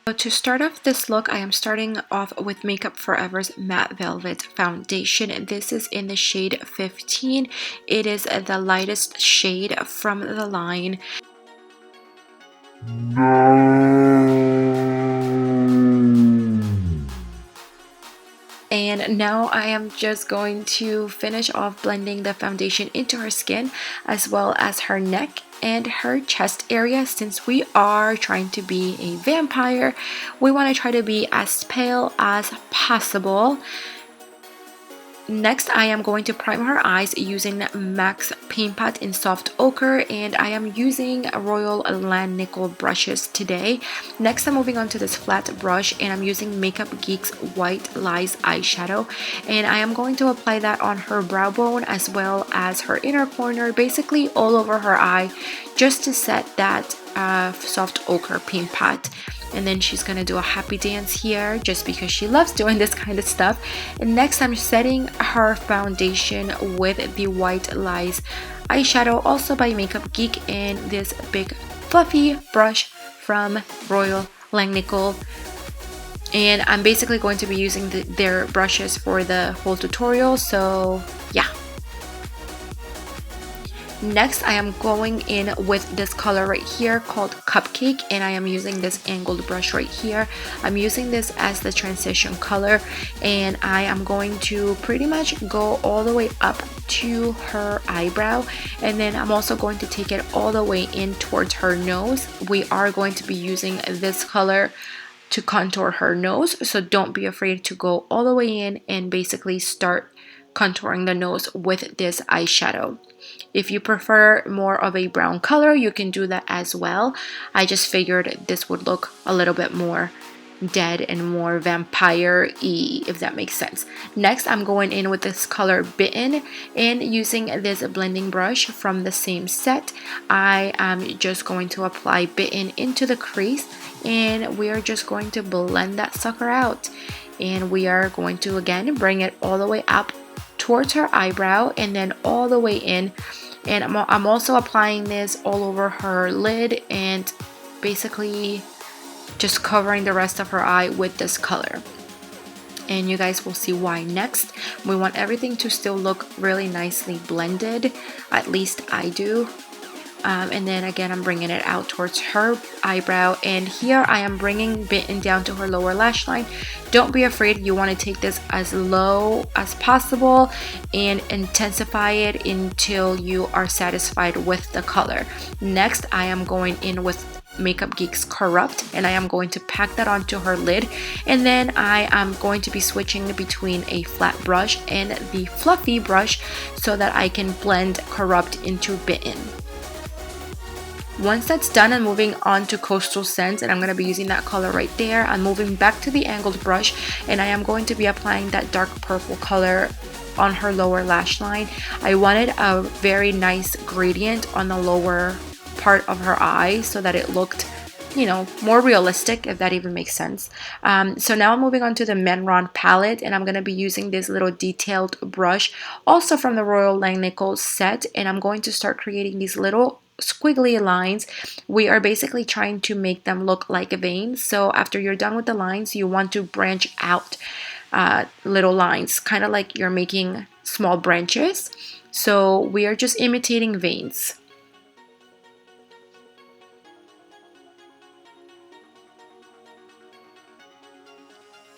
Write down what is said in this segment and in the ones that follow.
So to start off this look, I am starting off with Makeup Forever's Matte Velvet Foundation. This is in the shade 15. It is the lightest shade from the line. And now I am just going to finish off blending the foundation into her skin as well as her neck and her chest area. Since we are trying to be a vampire, we want to try to be as pale as possible. Next, I am going to prime her eyes using MAC's Paint Pot in Soft Ochre, and I am using Royal Land Nickel brushes today. Next, I'm moving on to this flat brush, and I'm using Makeup Geek's White Lies eyeshadow, and I am going to apply that on her brow bone as well as her inner corner, basically all over her eye, just to set that soft ochre paint pot. And then she's gonna do a happy dance here just because she loves doing this kind of stuff. And next, I'm setting her foundation with the White Lies eyeshadow, also by Makeup Geek, in this big fluffy brush from Royal Lang Nickel. And I'm basically going to be using their brushes for the whole tutorial, so yeah. Next, I am going in with this color right here called Cupcake, and I am using this angled brush right here. I'm using this as the transition color, and I am going to pretty much go all the way up to her eyebrow, and then I'm also going to take it all the way in towards her nose. We are going to be using this color to contour her nose, so don't be afraid to go all the way in and basically start contouring the nose with this eyeshadow. If you prefer more of a brown color, you can do that as well. I just figured this would look a little bit more dead and more vampire-y, if that makes sense. Next, I'm going in with this color Bitten, and using this blending brush from the same set, I am just going to apply Bitten into the crease, and we are just going to blend that sucker out. And we are going to again bring it all the way up towards her eyebrow and then all the way in. And I'm also applying this all over her lid and basically just covering the rest of her eye with this color. And you guys will see why next. We want everything to still look really nicely blended, at least I do. And then again, I'm bringing it out towards her eyebrow, and here I am bringing Bitten down to her lower lash line. Don't be afraid, you want to take this as low as possible and intensify it until you are satisfied with the color. Next, I am going in with Makeup Geek's Corrupt, and I am going to pack that onto her lid, and then I am going to be switching between a flat brush and the fluffy brush so that I can blend Corrupt into Bitten. Once that's done, I'm moving on to Coastal Scents, and I'm going to be using that color right there. I'm moving back to the angled brush, and I am going to be applying that dark purple color on her lower lash line. I wanted a very nice gradient on the lower part of her eye so that it looked, you know, more realistic, if that even makes sense. So now I'm moving on to the Mehron palette, and I'm going to be using this little detailed brush, also from the Royal Lang Nickel set, and I'm going to start creating these little squiggly lines. We are basically trying to make them look like veins. So after you're done with the lines, you want to branch out little lines, kind of like you're making small branches. So we are just imitating veins.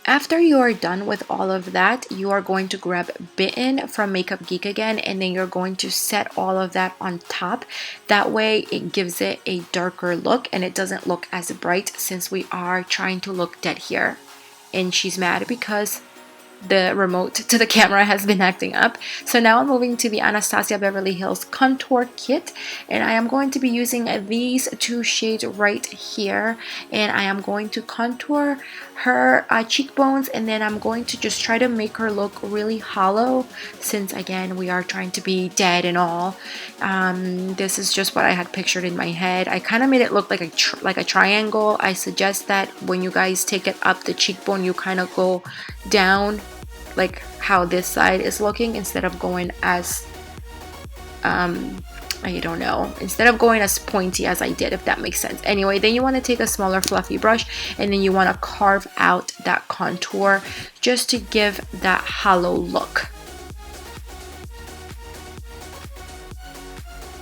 After you are done with all of that, you are going to grab Bitten from Makeup Geek again, and then you're going to set all of that on top. That way it gives it a darker look and it doesn't look as bright, since we are trying to look dead here. And she's mad because the remote to the camera has been acting up. So now I'm moving to the Anastasia Beverly Hills Contour Kit, and I am going to be using these two shades right here, and I am going to contour her cheekbones, and then I'm going to just try to make her look really hollow, since again we are trying to be dead and all. This is just what I had pictured in my head. I kind of made it look like a triangle. I suggest that when you guys take it up the cheekbone, you kind of go down like how this side is looking, instead of going as I don't know, instead of going as pointy as I did, if that makes sense. Anyway, then you want to take a smaller fluffy brush and then you want to carve out that contour just to give that hollow look.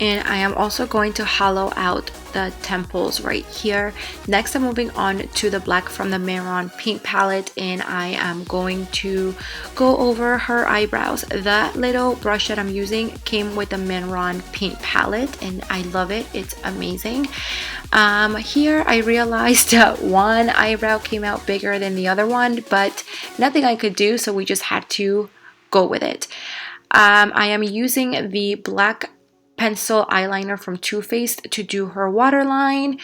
And I am also going to hollow out the temples right here. Next, I'm moving on to the black from the Mehron paint palette, and I am going to go over her eyebrows. That little brush that I'm using came with the Mehron paint palette, and I love it. It's amazing. Here I realized that one eyebrow came out bigger than the other one, but nothing I could do, so we just had to go with it. I am using the black pencil eyeliner from Too Faced to do her waterline,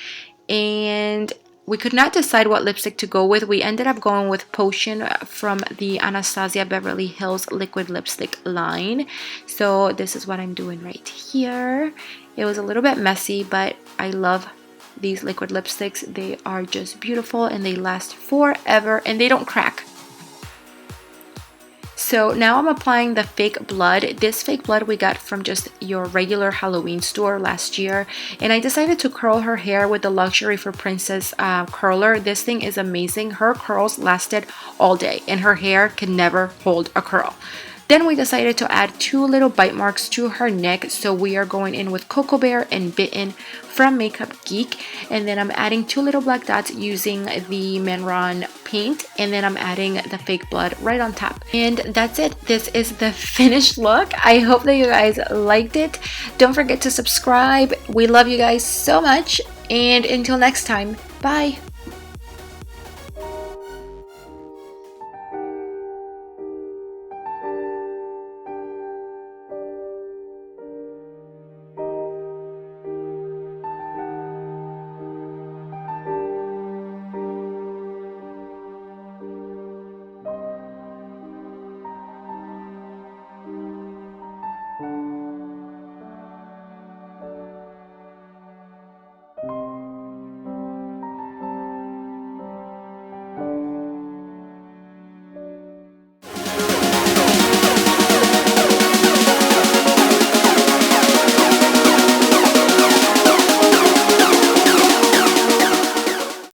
and we could not decide what lipstick to go with. We ended up going with Potion from the Anastasia Beverly Hills liquid lipstick line. So this is what I'm doing right here. It was a little bit messy, but I love these liquid lipsticks. They are just beautiful and they last forever and they don't crack. So now I'm applying the fake blood. This fake blood we got from just your regular Halloween store last year. And I decided to curl her hair with the Luxury for Princess curler. This thing is amazing. Her curls lasted all day and her hair can never hold a curl. Then we decided to add 2 little bite marks to her neck. So we are going in with Cocoa Bear and Bitten from Makeup Geek. And then I'm adding 2 little black dots using the Mehron paint. And then I'm adding the fake blood right on top. And that's it. This is the finished look. I hope that you guys liked it. Don't forget to subscribe. We love you guys so much. And until next time, bye.